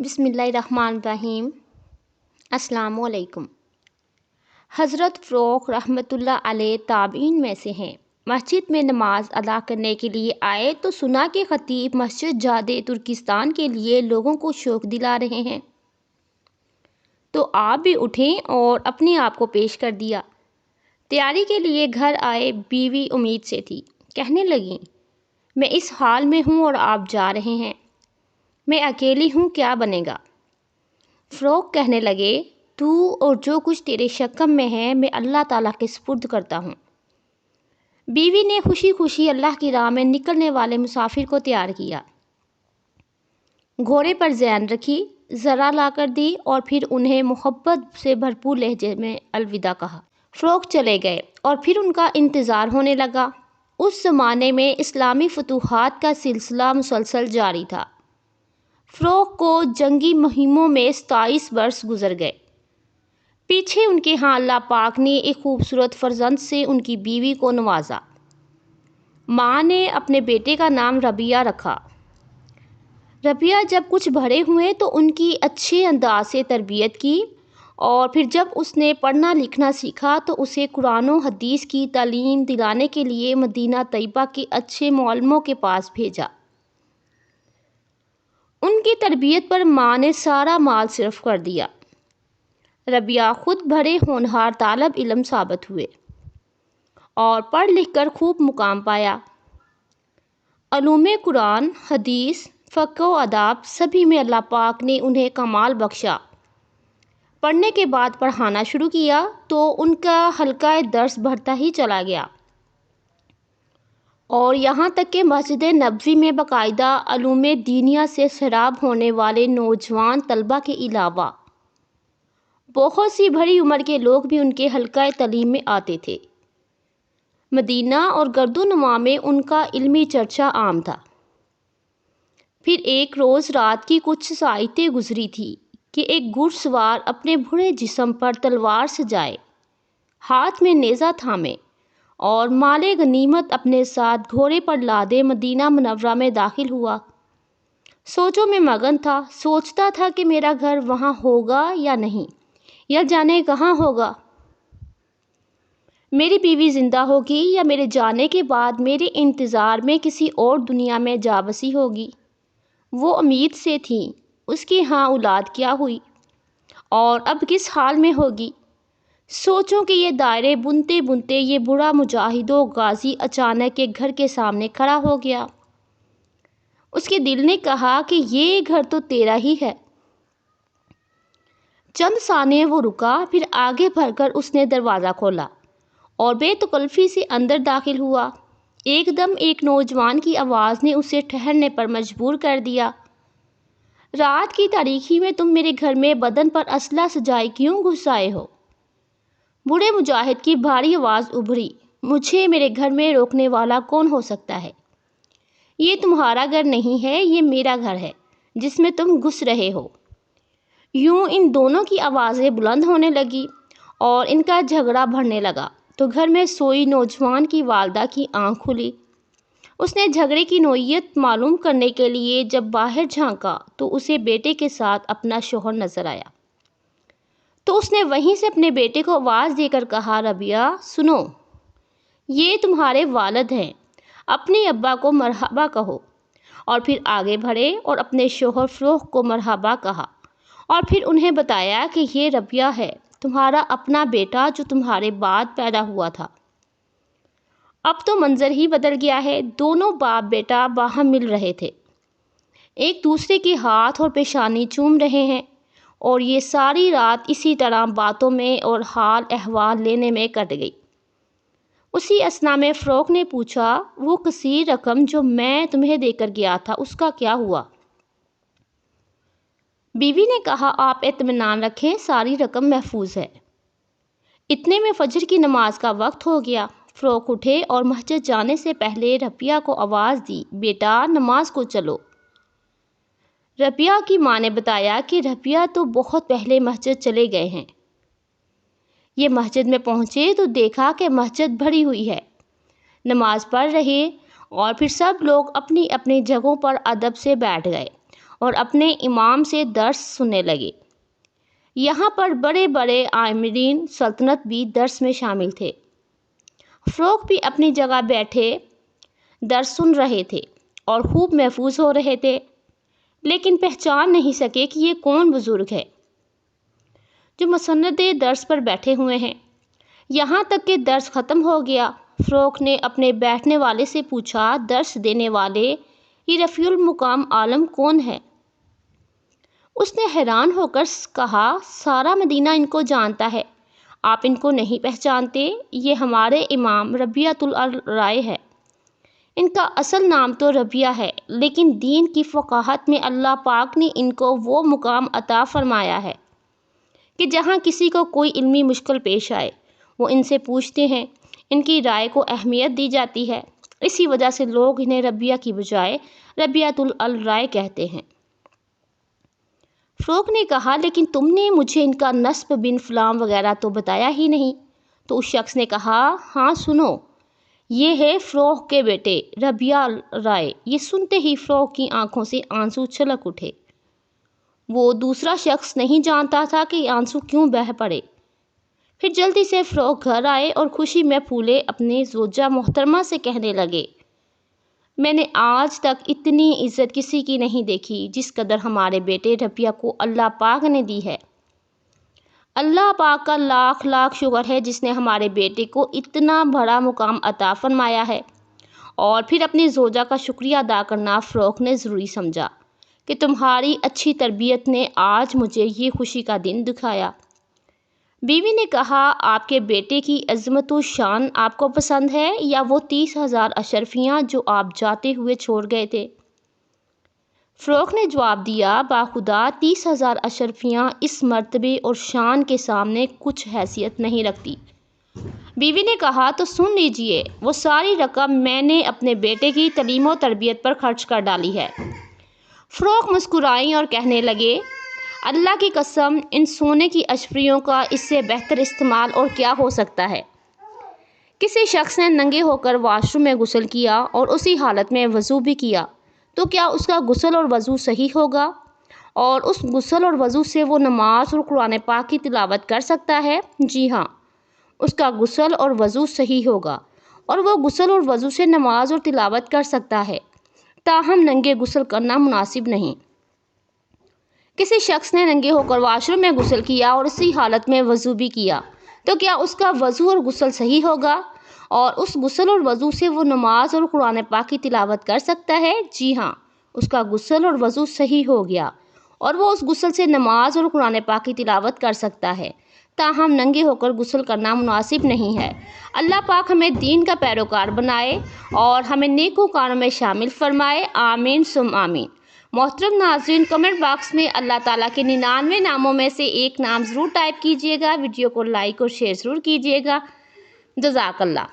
بسم اللہ الرحمن الرحیم۔ السلام علیکم۔ حضرت فروغ رحمۃ اللہ علیہ تابعین میں سے ہیں۔ مسجد میں نماز ادا کرنے کے لیے آئے تو سنا کہ خطیب مسجد جادے ترکستان کے لیے لوگوں کو شوق دلا رہے ہیں، تو آپ بھی اٹھیں اور اپنے آپ کو پیش کر دیا۔ تیاری کے لیے گھر آئے بیوی امید سے تھی، کہنے لگیں میں اس حال میں ہوں اور آپ جا رہے ہیں، میں اکیلی ہوں، کیا بنے گا؟ فروغ کہنے لگے تو اور جو کچھ تیرے شکم میں ہے میں اللہ تعالیٰ کے سپرد کرتا ہوں۔ بیوی نے خوشی خوشی اللہ کی راہ میں نکلنے والے مسافر کو تیار کیا، گھوڑے پر زین رکھی، ذرا لا کر دی اور پھر انہیں محبت سے بھرپور لہجے میں الوداع کہا۔ فروغ چلے گئے اور پھر ان کا انتظار ہونے لگا۔ اس زمانے میں اسلامی فتوحات کا سلسلہ مسلسل جاری تھا۔ فروغ کو جنگی مہموں میں 27 برس گزر گئے۔ پیچھے ان کے ہاں اللہ پاک نے ایک خوبصورت فرزند سے ان کی بیوی کو نوازا۔ ماں نے اپنے بیٹے کا نام ربیہ رکھا۔ ربیہ جب کچھ بڑے ہوئے تو ان کی اچھے انداز سے تربیت کی اور پھر جب اس نے پڑھنا لکھنا سیکھا تو اسے قرآن و حدیث کی تعلیم دلانے کے لیے مدینہ طیبہ کے اچھے معلموں کے پاس بھیجا۔ ان کی تربیت پر ماں نے سارا مال صرف کر دیا۔ ربیہ خود بڑے ہونہار طالب علم ثابت ہوئے اور پڑھ لکھ کر خوب مقام پایا۔ علوم قرآن، حدیث، فقہ و آداب سبھی میں اللہ پاک نے انہیں کمال بخشا۔ پڑھنے کے بعد پڑھانا شروع کیا تو ان کا حلقہ درس بڑھتا ہی چلا گیا اور یہاں تک کہ مسجد نبوی میں باقاعدہ علوم دینیہ سے سیراب ہونے والے نوجوان طلبہ کے علاوہ بہت سی بڑی عمر کے لوگ بھی ان کے حلقہ تعلیم میں آتے تھے۔ مدینہ اور گرد و نواح میں ان کا علمی چرچا عام تھا۔ پھر ایک روز رات کی کچھ ساعتیں گزری تھی کہ ایک گھڑ سوار اپنے بوڑھے جسم پر تلوار سجائے، ہاتھ میں نیزہ تھامے اور مال غنیمت اپنے ساتھ گھوڑے پر لادے مدینہ منورہ میں داخل ہوا۔ سوچوں میں مگن تھا، سوچتا تھا کہ میرا گھر وہاں ہوگا یا نہیں، یا جانے کہاں ہوگا، میری بیوی زندہ ہوگی یا میرے جانے کے بعد میرے انتظار میں کسی اور دنیا میں جا بسی ہوگی۔ وہ امید سے تھی، اس کی ہاں اولاد کیا ہوئی اور اب کس حال میں ہوگی۔ سوچوں کہ یہ دائرے بنتے بنتے یہ بڑا مجاہد و غازی اچانک ایک گھر کے سامنے کھڑا ہو گیا۔ اس کے دل نے کہا کہ یہ گھر تو تیرا ہی ہے۔ چند ثانیے وہ رکا، پھر آگے بڑھ کر اس نے دروازہ کھولا اور بے تکلفی سے اندر داخل ہوا۔ ایک دم ایک نوجوان کی آواز نے اسے ٹھہرنے پر مجبور کر دیا۔ رات کی تاریکی میں تم میرے گھر میں بدن پر اسلحہ سجائے کیوں گھس آئے ہو؟ بوڑھے مجاہد کی بھاری آواز ابھری، مجھے میرے گھر میں روکنے والا کون ہو سکتا ہے؟ یہ تمہارا گھر نہیں ہے، یہ میرا گھر ہے جس میں تم گھس رہے ہو۔ یوں ان دونوں کی آوازیں بلند ہونے لگی اور ان کا جھگڑا بڑھنے لگا تو گھر میں سوئی نوجوان کی والدہ کی آنکھ کھلی۔ اس نے جھگڑے کی نوعیت معلوم کرنے کے لیے جب باہر جھانکا تو اسے بیٹے کے ساتھ اپنا شوہر نظر آیا، تو اس نے وہیں سے اپنے بیٹے کو آواز دے کر کہا، ربیہ سنو، یہ تمہارے والد ہیں، اپنے ابا کو مرحبا کہو۔ اور پھر آگے بڑھے اور اپنے شوہر فروغ کو مرحبا کہا اور پھر انہیں بتایا کہ یہ ربیہ ہے، تمہارا اپنا بیٹا جو تمہارے بعد پیدا ہوا تھا۔ اب تو منظر ہی بدل گیا ہے، دونوں باپ بیٹا باہم مل رہے تھے، ایک دوسرے کے ہاتھ اور پیشانی چوم رہے ہیں اور یہ ساری رات اسی طرح باتوں میں اور حال احوال لینے میں کٹ گئی۔ اسی اثنا میں فروغ نے پوچھا، وہ کثیر رقم جو میں تمہیں دے کر گیا تھا اس کا کیا ہوا؟ بیوی نے کہا، آپ اطمینان رکھیں، ساری رقم محفوظ ہے۔ اتنے میں فجر کی نماز کا وقت ہو گیا۔ فروغ اٹھے اور مسجد جانے سے پہلے ربیہ کو آواز دی، بیٹا نماز کو چلو۔ ربیہ کی ماں نے بتایا کہ ربیہ تو بہت پہلے مسجد چلے گئے ہیں۔ یہ مسجد میں پہنچے تو دیکھا کہ مسجد بھری ہوئی ہے، نماز پڑھ رہے اور پھر سب لوگ اپنی اپنی جگہوں پر ادب سے بیٹھ گئے اور اپنے امام سے درس سننے لگے۔ یہاں پر بڑے بڑے آمرین سلطنت بھی درس میں شامل تھے۔ فروغ بھی اپنی جگہ بیٹھے درس سن رہے تھے اور خوب محفوظ ہو رہے تھے، لیکن پہچان نہیں سکے کہ یہ کون بزرگ ہے جو مسند درس پر بیٹھے ہوئے ہیں۔ یہاں تک کہ درس ختم ہو گیا، فروغ نے اپنے بیٹھنے والے سے پوچھا، درس دینے والے یہ رفیع المقام عالم کون ہے؟ اس نے حیران ہو کر کہا، سارا مدینہ ان کو جانتا ہے، آپ ان کو نہیں پہچانتے؟ یہ ہمارے امام ربیعۃ الرائے ہے۔ ان کا اصل نام تو ربیعہ ہے، لیکن دین کی فقاہت میں اللہ پاک نے ان کو وہ مقام عطا فرمایا ہے کہ جہاں کسی کو کوئی علمی مشکل پیش آئے وہ ان سے پوچھتے ہیں، ان کی رائے کو اہمیت دی جاتی ہے۔ اسی وجہ سے لوگ انہیں ربیعہ کی بجائے ربیعۃ الرائے کہتے ہیں۔ فروغ نے کہا، لیکن تم نے مجھے ان کا نسب بن فلاں وغیرہ تو بتایا ہی نہیں۔ تو اس شخص نے کہا، ہاں سنو، یہ ہے فروغ کے بیٹے ربیعہ الرائے۔ یہ سنتے ہی فروغ کی آنکھوں سے آنسو چھلک اٹھے۔ وہ دوسرا شخص نہیں جانتا تھا کہ یہ آنسو کیوں بہہ پڑے۔ پھر جلدی سے فروغ گھر آئے اور خوشی میں پھولے اپنی زوجہ محترمہ سے کہنے لگے، میں نے آج تک اتنی عزت کسی کی نہیں دیکھی جس قدر ہمارے بیٹے ربیعہ کو اللہ پاک نے دی ہے۔ اللہ پاک کا لاکھ لاکھ شکر ہے جس نے ہمارے بیٹے کو اتنا بڑا مقام عطا فرمایا ہے۔ اور پھر اپنی زوجہ کا شکریہ ادا کرنا فروغ نے ضروری سمجھا کہ تمہاری اچھی تربیت نے آج مجھے یہ خوشی کا دن دکھایا۔ بیوی نے کہا، آپ کے بیٹے کی عظمت و شان آپ کو پسند ہے یا وہ 30,000 اشرفیاں جو آپ جاتے ہوئے چھوڑ گئے تھے؟ فروغ نے جواب دیا، باخدا 30,000 اشرفیاں اس مرتبے اور شان کے سامنے کچھ حیثیت نہیں رکھتی۔ بیوی نے کہا، تو سن لیجئے، وہ ساری رقم میں نے اپنے بیٹے کی تعلیم و تربیت پر خرچ کر ڈالی ہے۔ فروغ مسکرائیں اور کہنے لگے، اللہ کی قسم، ان سونے کی اشرفیوں کا اس سے بہتر استعمال اور کیا ہو سکتا ہے؟ کسی شخص نے ننگے ہو کر واش روم میں غسل کیا اور اسی حالت میں وضو بھی کیا، تو کیا اس کا غسل اور وضو صحیح ہوگا؟ اور اس غسل اور وضو سے وہ نماز اور قرآن پاک کی تلاوت کر سکتا ہے؟ جی ہاں، اس کا غسل اور وضو صحیح ہوگا اور وہ غسل اور وضو سے نماز اور تلاوت کر سکتا ہے، تاہم ننگے غسل کرنا مناسب نہیں۔ کسی شخص نے ننگے ہو کر واش روم میں غسل کیا اور اسی حالت میں وضو بھی کیا، تو کیا اس کا وضو اور غسل صحیح ہوگا؟ اور اس غسل اور وضو سے وہ نماز اور قرآن پاک کی تلاوت کر سکتا ہے؟ جی ہاں، اس کا غسل اور وضو صحیح ہو گیا اور وہ اس غسل سے نماز اور قرآن پاک کی تلاوت کر سکتا ہے، تاہم ننگے ہو کر غسل کرنا مناسب نہیں ہے۔ اللہ پاک ہمیں دین کا پیروکار بنائے اور ہمیں نیکو کاروں میں شامل فرمائے، آمین ثم آمین۔ محترم ناظرین، کمنٹ باکس میں اللہ تعالیٰ کے 99 ناموں میں سے ایک نام ضرور ٹائپ کیجئے گا۔ ویڈیو کو لائک اور شیئر ضرور کیجئے گا۔ جزاک اللہ۔